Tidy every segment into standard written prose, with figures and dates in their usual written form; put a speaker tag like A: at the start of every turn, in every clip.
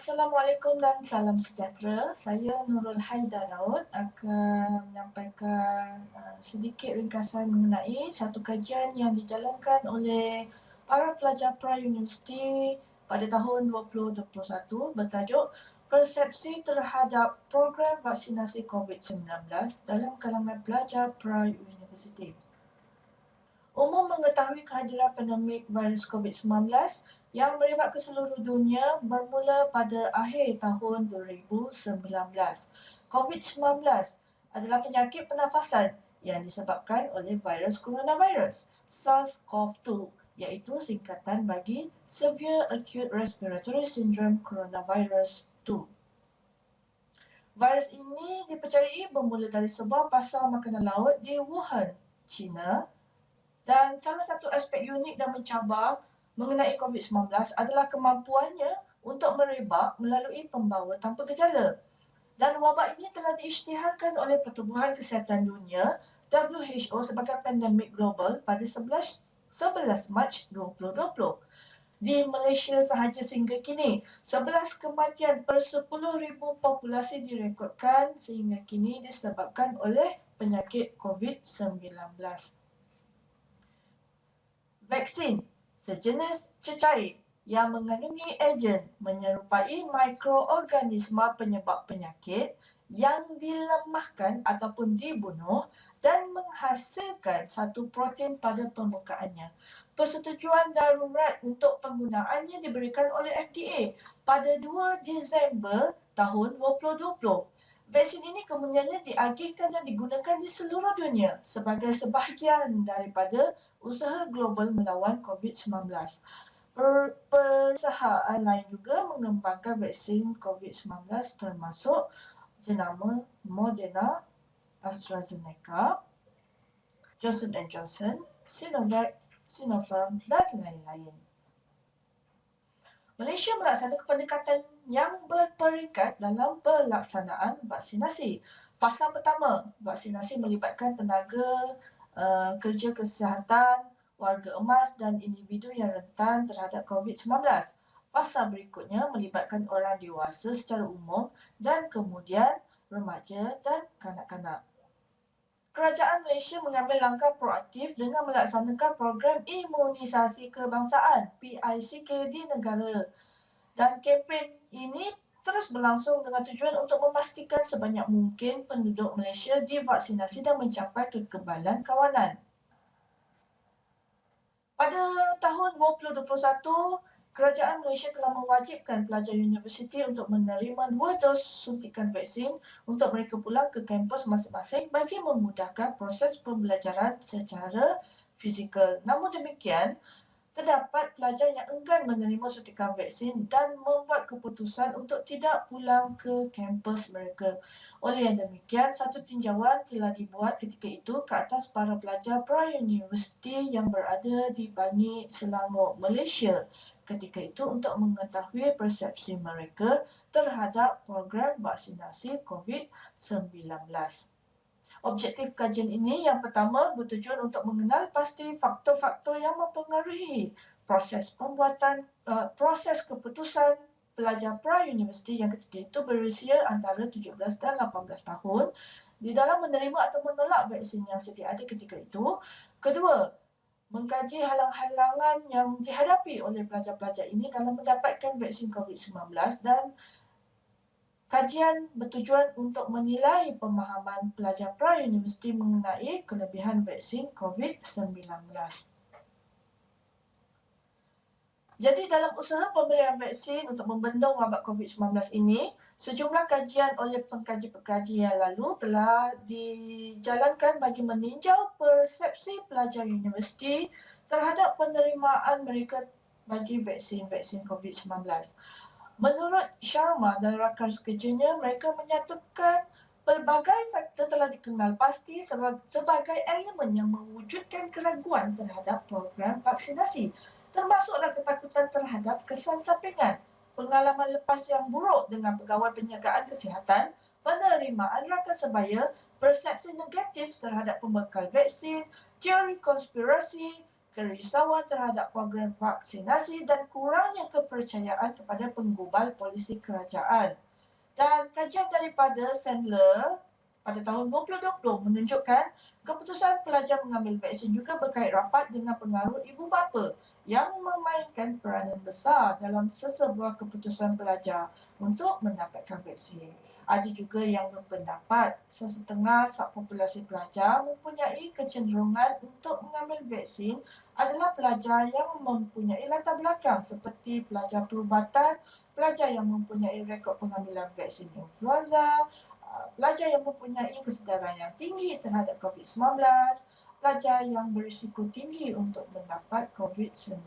A: Assalamualaikum dan salam sejahtera. Saya Nurul Haida Daud akan menyampaikan sedikit ringkasan mengenai satu kajian yang dijalankan oleh para pelajar pra-universiti pada tahun 2021 bertajuk Persepsi terhadap Program Vaksinasi COVID-19 dalam kalangan pelajar pra-universiti. Umum mengetahui kehadiran pandemik virus COVID-19 yang merebak ke seluruh dunia bermula pada akhir tahun 2019. COVID-19 adalah penyakit pernafasan yang disebabkan oleh virus coronavirus SARS-CoV-2 iaitu singkatan bagi Severe Acute Respiratory Syndrome Coronavirus 2. Virus ini dipercayai bermula dari sebuah pasar makanan laut di Wuhan, China. Dan salah satu aspek unik dan mencabar mengenai COVID-19 adalah kemampuannya untuk merebak melalui pembawa tanpa gejala. Dan wabak ini telah diisytiharkan oleh Pertubuhan Kesihatan Dunia WHO sebagai pandemik global pada 11 Mac 2020. Di Malaysia sahaja sehingga kini, 11 kematian per 10,000 populasi direkodkan sehingga kini disebabkan oleh penyakit COVID-19. Vaksin sejenis cecair yang mengandungi agen menyerupai mikroorganisma penyebab penyakit yang dilemahkan ataupun dibunuh dan menghasilkan satu protein pada permukaannya. Persetujuan darurat untuk penggunaannya diberikan oleh FDA pada 2 Disember tahun 2020. Vaksin ini kemudiannya diagihkan dan digunakan di seluruh dunia sebagai sebahagian daripada usaha global melawan COVID-19. Perusahaan lain juga mengembangkan vaksin COVID-19 termasuk jenama Moderna, AstraZeneca, Johnson & Johnson, Sinovac, Sinopharm dan lain-lain. Malaysia melaksanakan pendekatan yang berperingkat dalam pelaksanaan vaksinasi. Fasa pertama, vaksinasi melibatkan tenaga kerja kesihatan, warga emas dan individu yang rentan terhadap COVID-19. Fasa berikutnya melibatkan orang dewasa secara umum dan kemudian remaja dan kanak-kanak. Kerajaan Malaysia mengambil langkah proaktif dengan melaksanakan program imunisasi kebangsaan PICK di negara. Dan kempen ini terus berlangsung dengan tujuan untuk memastikan sebanyak mungkin penduduk Malaysia divaksinasi dan mencapai kekebalan kawanan. Pada tahun 2021, Kerajaan Malaysia telah mewajibkan pelajar universiti untuk menerima 2 dos suntikan vaksin untuk mereka pulang ke kampus masing-masing bagi memudahkan proses pembelajaran secara fizikal. Namun demikian, terdapat pelajar yang enggan menerima suntikan vaksin dan membuat keputusan untuk tidak pulang ke kampus mereka. Oleh yang demikian, satu tinjauan telah dibuat ketika itu ke atas para pelajar pra-universiti yang berada di Bani Selangor, Malaysia ketika itu untuk mengetahui persepsi mereka terhadap program vaksinasi COVID-19. Objektif kajian ini yang pertama bertujuan untuk mengenal pasti faktor-faktor yang mempengaruhi proses keputusan pelajar pra-universiti yang ketika itu berusia antara 17 dan 18 tahun di dalam menerima atau menolak vaksin yang sedia ada ketika itu. Kedua, mengkaji halang-halangan yang dihadapi oleh pelajar-pelajar ini dalam mendapatkan vaksin COVID-19 dan kajian bertujuan untuk menilai pemahaman pelajar pra-universiti mengenai kelebihan vaksin COVID-19. Jadi dalam usaha pemberian vaksin untuk membendung wabak COVID-19 ini, sejumlah kajian oleh pengkaji-pengkaji yang lalu telah dijalankan bagi meninjau persepsi pelajar universiti terhadap penerimaan mereka bagi vaksin COVID-19. Menurut Sharma dan rakan kerjanya, mereka menyatakan pelbagai faktor telah dikenal pasti sebagai elemen yang mewujudkan keraguan terhadap program vaksinasi, termasuklah ketakutan terhadap kesan sampingan, pengalaman lepas yang buruk dengan pegawai penjagaan kesihatan, penerimaan rakan sebaya, persepsi negatif terhadap pembekal vaksin, teori konspirasi, kerisauan terhadap program vaksinasi dan kurangnya kepercayaan kepada penggubal polisi kerajaan. Dan kajian daripada Sandler pada tahun 2020 menunjukkan keputusan pelajar mengambil vaksin juga berkait rapat dengan pengaruh ibu bapa yang memainkan peranan besar dalam sesebuah keputusan pelajar untuk mendapatkan vaksin. Ada juga yang berpendapat sesetengah subpopulasi pelajar mempunyai kecenderungan untuk mengambil vaksin adalah pelajar yang mempunyai latar belakang seperti pelajar perubatan, pelajar yang mempunyai rekod pengambilan vaksin influenza, pelajar yang mempunyai kesedaran yang tinggi terhadap COVID-19, pelajar yang berisiko tinggi untuk mendapat COVID-19.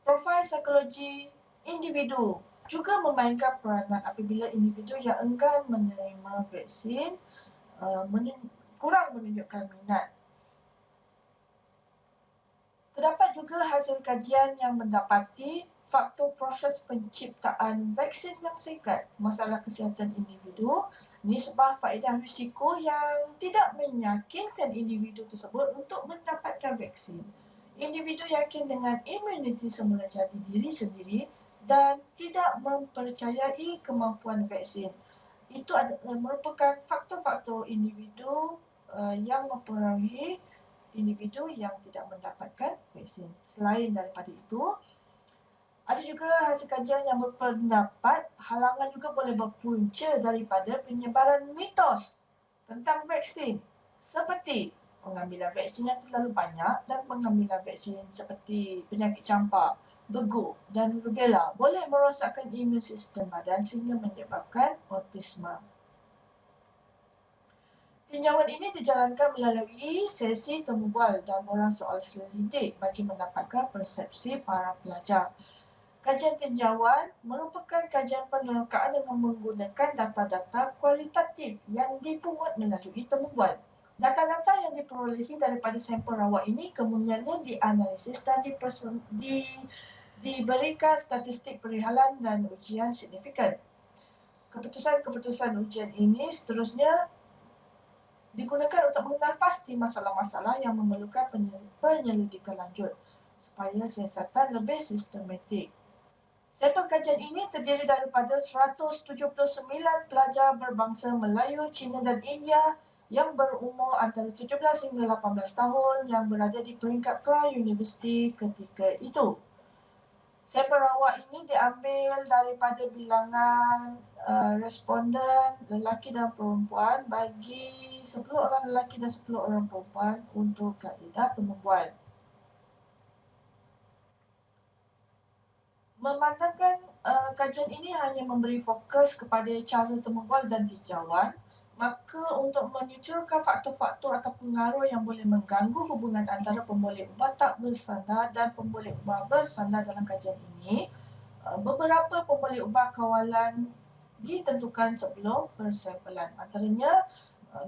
A: Profil psikologi individu juga memainkan peranan apabila individu yang enggan menerima vaksin kurang menunjukkan minat. Terdapat juga hasil kajian yang mendapati faktor proses penciptaan vaksin yang singkat, masalah kesihatan individu, nisbah faedah risiko yang tidak meyakinkan individu tersebut untuk mendapatkan vaksin. Individu yakin dengan imuniti semula jadi diri sendiri dan tidak mempercayai kemampuan vaksin. Itu merupakan faktor-faktor individu yang mempengaruhi individu yang tidak mendapatkan vaksin. Selain daripada itu, ada juga hasil kajian yang berpendapat halangan juga boleh berpunca daripada penyebaran mitos tentang vaksin seperti pengambilan vaksin yang terlalu banyak dan pengambilan vaksin seperti penyakit campak, beguk dan rubella boleh merosakkan imun sistem badan sehingga menyebabkan autisme. Tinjauan ini dijalankan melalui sesi temu bual dan orang soal selidik bagi mendapatkan persepsi para pelajar. Kajian tinjauan merupakan kajian penerkaan dengan menggunakan data-data kualitatif yang dipungut melalui temu bual. Data-data yang diperolehi daripada sampel rawat ini kemudiannya dianalisis dan diberikan statistik perihalan dan ujian signifikan. Keputusan-keputusan ujian ini seterusnya digunakan untuk mengenal pasti masalah-masalah yang memerlukan penyelidikan lanjut supaya siasatan lebih sistematik. Sampel kajian ini terdiri daripada 179 pelajar berbangsa Melayu, Cina dan India yang berumur antara 17 hingga 18 tahun yang berada di peringkat pra-universiti ketika itu. Sampel rawat ini diambil daripada bilangan responden lelaki dan perempuan bagi 10 orang lelaki dan 10 orang perempuan untuk kaedah temu bual. Memandangkan kajian ini hanya memberi fokus kepada cara temu bual dan tinjauan, maka untuk menyuturkan faktor-faktor atau pengaruh yang boleh mengganggu hubungan antara pemboleh ubat tak bersandar dan pemboleh ubat bersandar dalam kajian ini, beberapa pemboleh ubat kawalan ditentukan sebelum persampelan. Antaranya,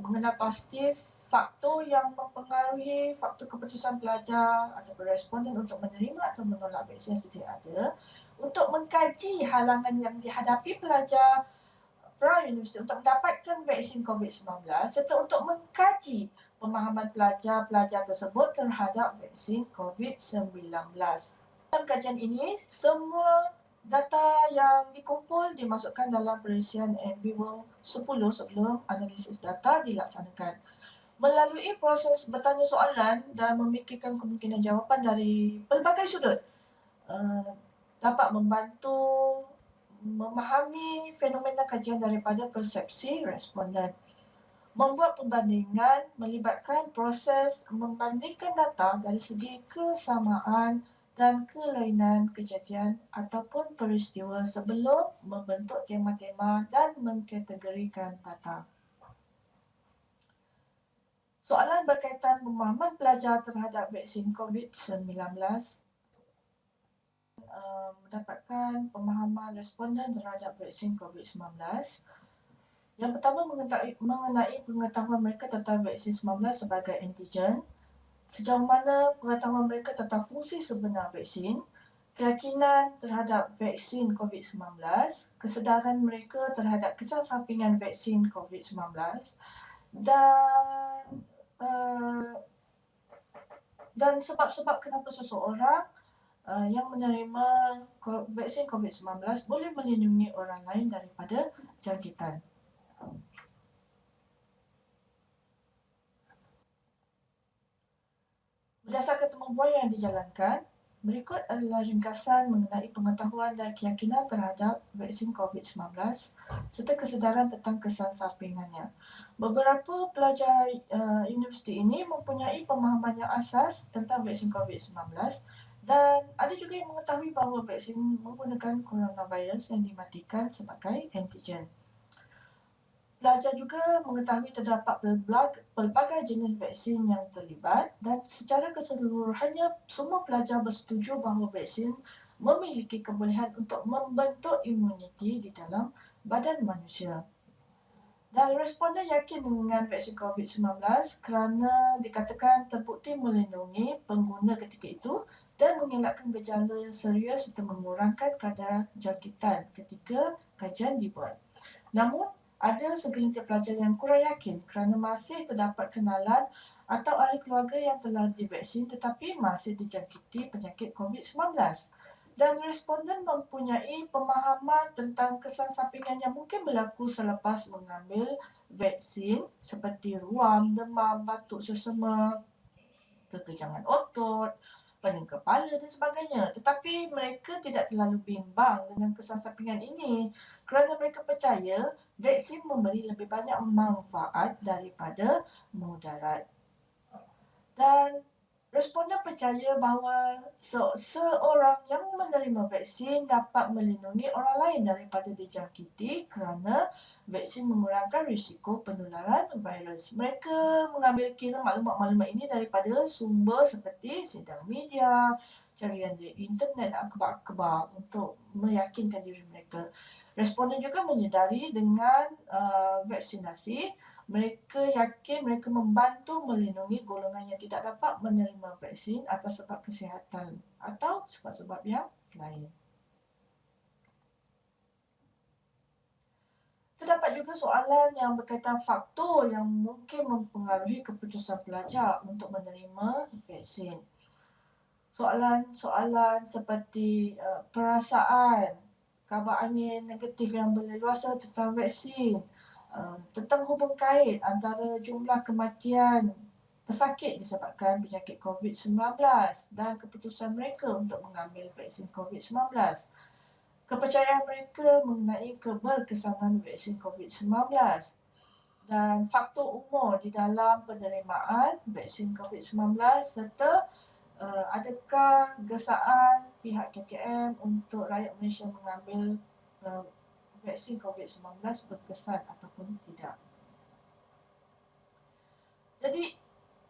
A: mengenal pasti faktor yang mempengaruhi faktor keputusan pelajar atau responden untuk menerima atau menolak vaksin yang sedia ada, untuk mengkaji halangan yang dihadapi pelajar pra-universiti untuk mendapatkan vaksin COVID-19 serta untuk mengkaji pemahaman pelajar-pelajar tersebut terhadap vaksin COVID-19. Dalam kajian ini, semua data yang dikumpul dimasukkan dalam perisian NBWO 10 sebelum analisis data dilaksanakan. Melalui proses bertanya soalan dan memikirkan kemungkinan jawapan dari pelbagai sudut, dapat membantu memahami fenomena kajian daripada persepsi responden. Membuat perbandingan melibatkan proses membandingkan data dari segi kesamaan dan kelainan kejadian ataupun peristiwa sebelum membentuk tema-tema dan mengkategorikan data. Soalan berkaitan pemahaman pelajar terhadap vaksin COVID-19 mendapatkan pemahaman responden terhadap vaksin COVID-19. Yang pertama mengenai pengetahuan mereka tentang vaksin 19 sebagai antigen, sejauh mana pengetahuan mereka tentang fungsi sebenar vaksin, keyakinan terhadap vaksin COVID-19, kesedaran mereka terhadap kesan sampingan vaksin COVID-19 dan dan sebab-sebab kenapa seseorang yang menerima vaksin COVID-19 boleh melindungi orang lain daripada jangkitan. Berdasarkan temubuan yang dijalankan, berikut adalah ringkasan mengenai pengetahuan dan keyakinan terhadap vaksin COVID-19 serta kesedaran tentang kesan sampingannya. Beberapa pelajar universiti ini mempunyai pemahaman yang asas tentang vaksin COVID-19 dan ada juga yang mengetahui bahawa vaksin menggunakan coronavirus yang dimatikan sebagai antigen. Pelajar juga mengetahui terdapat pelbagai jenis vaksin yang terlibat dan secara keseluruhannya semua pelajar bersetuju bahawa vaksin memiliki kebolehan untuk membentuk imuniti di dalam badan manusia. Dan responden yakin dengan vaksin COVID-19 kerana dikatakan terbukti melindungi pengguna ketika itu dan mengelakkan gejala serius serta mengurangkan kadar jangkitan ketika kajian dibuat. Namun, ada segelintir pelajar yang kurang yakin kerana masih terdapat kenalan atau ahli keluarga yang telah divaksin tetapi masih dijangkiti penyakit COVID-19. Dan responden mempunyai pemahaman tentang kesan sampingan yang mungkin berlaku selepas mengambil vaksin seperti ruam, demam, batuk sesama, kekejangan otot, pening kepala dan sebagainya. Tetapi mereka tidak terlalu bimbang dengan kesan sampingan ini kerana mereka percaya vaksin memberi lebih banyak manfaat daripada mudarat. Dan responden percaya bahawa seorang yang menerima vaksin dapat melindungi orang lain daripada dijangkiti kerana vaksin mengurangkan risiko penularan virus. Mereka mengambil kira maklumat-maklumat ini daripada sumber seperti sidang media, carian di internet, akhbar-akhbar untuk meyakinkan diri mereka. Responden juga menyedari dengan vaksinasi, mereka yakin mereka membantu melindungi golongan yang tidak dapat menerima vaksin atas sebab kesihatan atau sebab-sebab yang lain. Terdapat juga soalan yang berkaitan faktor yang mungkin mempengaruhi keputusan pelajar untuk menerima vaksin. Soalan-soalan seperti perasaan, khabar angin negatif yang berleluasa tentang vaksin, tentang hubung kait antara jumlah kematian pesakit disebabkan penyakit COVID-19 dan keputusan mereka untuk mengambil vaksin COVID-19. Kepercayaan mereka mengenai keberkesanan vaksin COVID-19 dan faktor umur di dalam penerimaan vaksin COVID-19 serta adakah gesaan pihak KKM untuk rakyat Malaysia mengambil vaksin COVID-19 berkesan ataupun tidak. Jadi,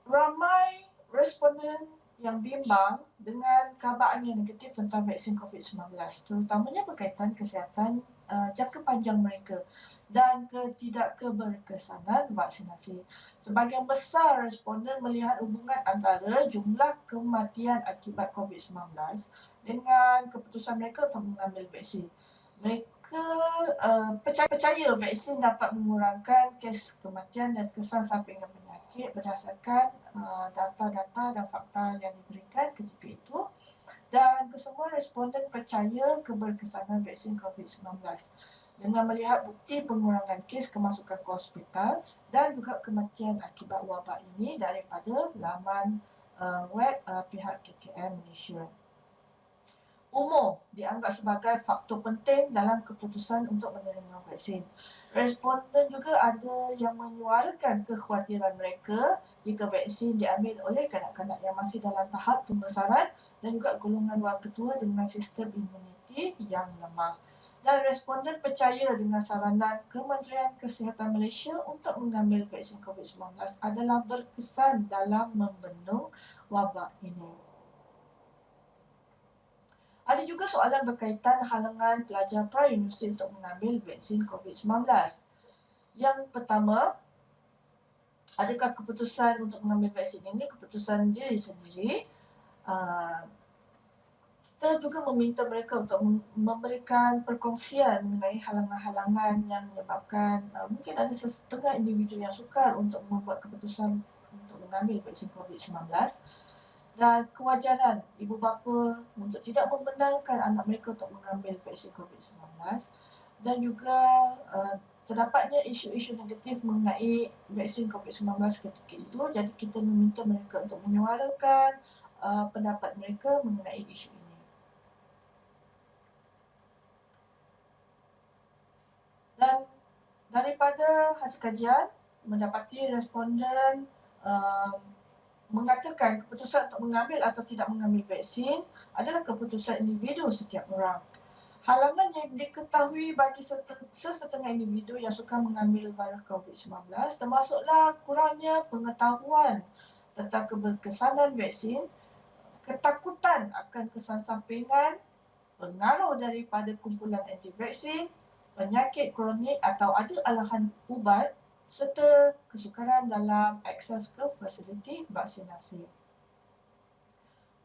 A: ramai responden yang bimbang dengan khabar angin negatif tentang vaksin COVID-19, terutamanya berkaitan kesihatan jangka panjang mereka dan ketidakkeberkesanan vaksinasi. Sebahagian besar responden melihat hubungan antara jumlah kematian akibat COVID-19 dengan keputusan mereka untuk mengambil vaksin. Mereka percaya vaksin dapat mengurangkan kes kematian dan kesan sampingan penyakit berdasarkan data-data dan fakta yang diberikan ketika itu, dan kesemua responden percaya keberkesanan vaksin COVID-19 dengan melihat bukti pengurangan kes kemasukan ke hospital dan juga kematian akibat wabak ini daripada laman web pihak KKM Malaysia. Umur dianggap sebagai faktor penting dalam keputusan untuk menerima vaksin. Responden juga ada yang menyuarakan kekhawatiran mereka jika vaksin diambil oleh kanak-kanak yang masih dalam tahap pembesaran dan juga golongan warga tua dengan sistem imuniti yang lemah. Dan responden percaya dengan saranan Kementerian Kesihatan Malaysia untuk mengambil vaksin COVID-19 adalah berkesan dalam membendung wabak ini. Ada juga soalan berkaitan halangan pelajar pra-universiti untuk mengambil vaksin COVID-19. Yang pertama, adakah keputusan untuk mengambil vaksin ini keputusan diri sendiri? Kita juga meminta mereka untuk memberikan perkongsian mengenai halangan-halangan yang menyebabkan mungkin ada setengah individu yang sukar untuk membuat keputusan untuk mengambil vaksin COVID-19 dan kewajaran ibu bapa untuk tidak membenarkan anak mereka untuk mengambil vaksin COVID-19 dan juga terdapatnya isu-isu negatif mengenai vaksin COVID-19 ketika itu. Jadi kita meminta mereka untuk menyuarakan pendapat mereka mengenai isu ini. Dan daripada hasil kajian, mendapati responden mengatakan keputusan untuk mengambil atau tidak mengambil vaksin adalah keputusan individu setiap orang. Halangan yang diketahui bagi sesetengah individu yang suka mengambil virus COVID-19 termasuklah kurangnya pengetahuan tentang keberkesanan vaksin, ketakutan akan kesan sampingan, pengaruh daripada kumpulan anti-vaksin, penyakit kronik atau ada alahan ubat serta kesukaran dalam akses ke fasiliti vaksinasi.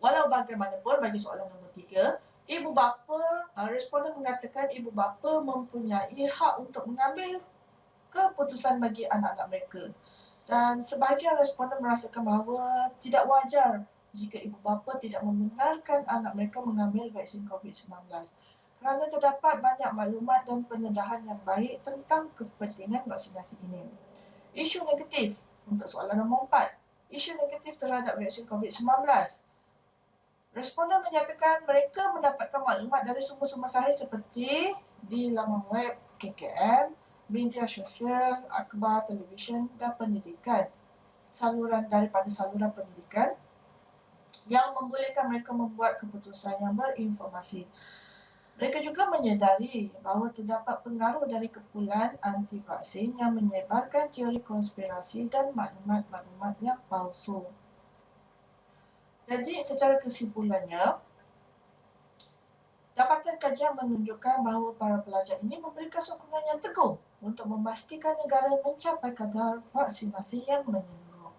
A: Walau bagaimanapun, bagi soalan nombor 3, ibu bapa, responden mengatakan ibu bapa mempunyai hak untuk mengambil keputusan bagi anak-anak mereka. Dan sebahagian responden merasakan bahawa tidak wajar jika ibu bapa tidak membenarkan anak mereka mengambil vaksin COVID-19. Kerana terdapat banyak maklumat dan pendedahan yang baik tentang kepentingan vaksinasi ini. Isu negatif untuk soalan nombor 4. Isu negatif terhadap vaksin COVID-19. Responden menyatakan mereka mendapatkan maklumat dari sumber-sumber sahih seperti di laman web KKM, media sosial, akhbar, televisyen dan pendidikan. Daripada saluran pendidikan yang membolehkan mereka membuat keputusan yang berinformasi. Mereka juga menyedari bahawa terdapat pengaruh dari kumpulan anti-vaksin yang menyebarkan teori konspirasi dan maklumat-maklumat yang palsu. Jadi secara kesimpulannya, dapatan kajian menunjukkan bahawa para pelajar ini memberikan sokongan yang teguh untuk memastikan negara mencapai kadar vaksinasi yang menyeluruh.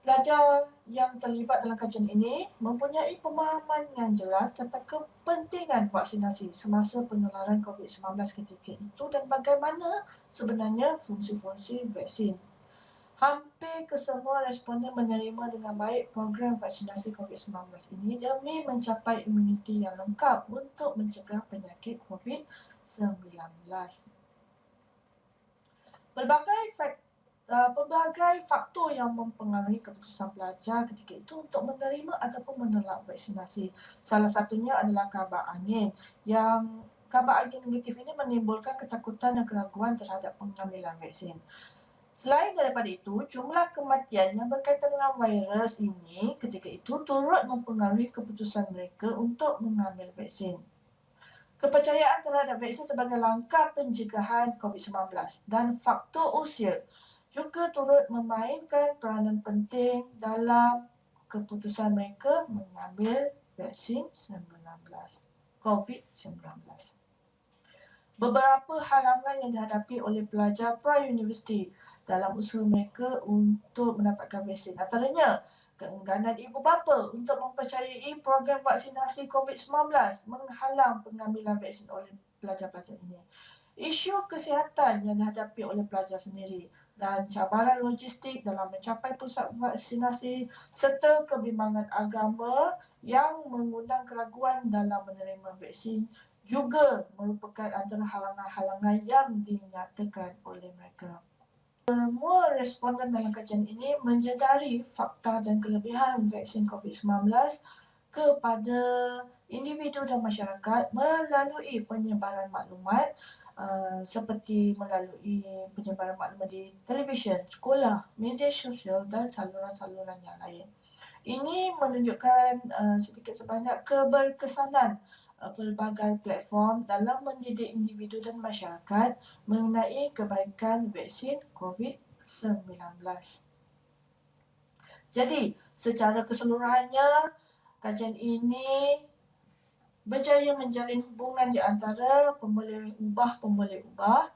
A: Pelajar yang terlibat dalam kajian ini mempunyai pemahaman yang jelas tentang kepentingan vaksinasi semasa penularan COVID-19 ketika itu dan bagaimana sebenarnya fungsi-fungsi vaksin. Hampir kesemua responden menerima dengan baik program vaksinasi COVID-19 ini demi mencapai imuniti yang lengkap untuk mencegah penyakit COVID-19. Pelbagai faktor yang mempengaruhi keputusan pelajar ketika itu untuk menerima ataupun menolak vaksinasi. Salah satunya adalah kabar angin. Yang kabar angin negatif ini menimbulkan ketakutan dan keraguan terhadap pengambilan vaksin. Selain daripada itu, jumlah kematian yang berkaitan dengan virus ini ketika itu turut mempengaruhi keputusan mereka untuk mengambil vaksin. Kepercayaan terhadap vaksin sebagai langkah pencegahan COVID-19 dan faktor usia juga turut memainkan peranan penting dalam keputusan mereka mengambil vaksin COVID-19. Beberapa halangan yang dihadapi oleh pelajar pra-universiti dalam usaha mereka untuk mendapatkan vaksin. Antaranya, keengganan ibu bapa untuk mempercayai program vaksinasi COVID-19 menghalang pengambilan vaksin oleh pelajar-pelajar ini. Isu kesihatan yang dihadapi oleh pelajar sendiri dan cabaran logistik dalam mencapai pusat vaksinasi serta kebimbangan agama yang mengundang keraguan dalam menerima vaksin juga merupakan antara halangan-halangan yang dinyatakan oleh mereka. Semua responden dalam kajian ini menyedari fakta dan kelebihan vaksin COVID-19 kepada individu dan masyarakat melalui penyebaran maklumat seperti melalui penyebaran maklumat di televisyen, sekolah, media sosial dan saluran-saluran yang lain. Ini menunjukkan sedikit sebanyak keberkesanan pelbagai platform dalam mendidik individu dan masyarakat mengenai kebaikan vaksin COVID-19. Jadi, secara keseluruhannya, kajian ini berjaya menjalin hubungan di antara pemboleh ubah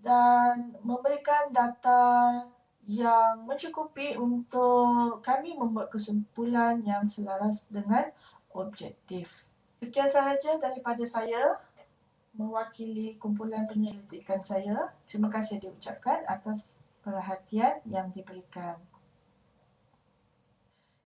A: dan memberikan data yang mencukupi untuk kami membuat kesimpulan yang selaras dengan objektif. Sekian sahaja daripada saya mewakili kumpulan penyelidikan saya. Terima kasih diucapkan atas perhatian yang diberikan.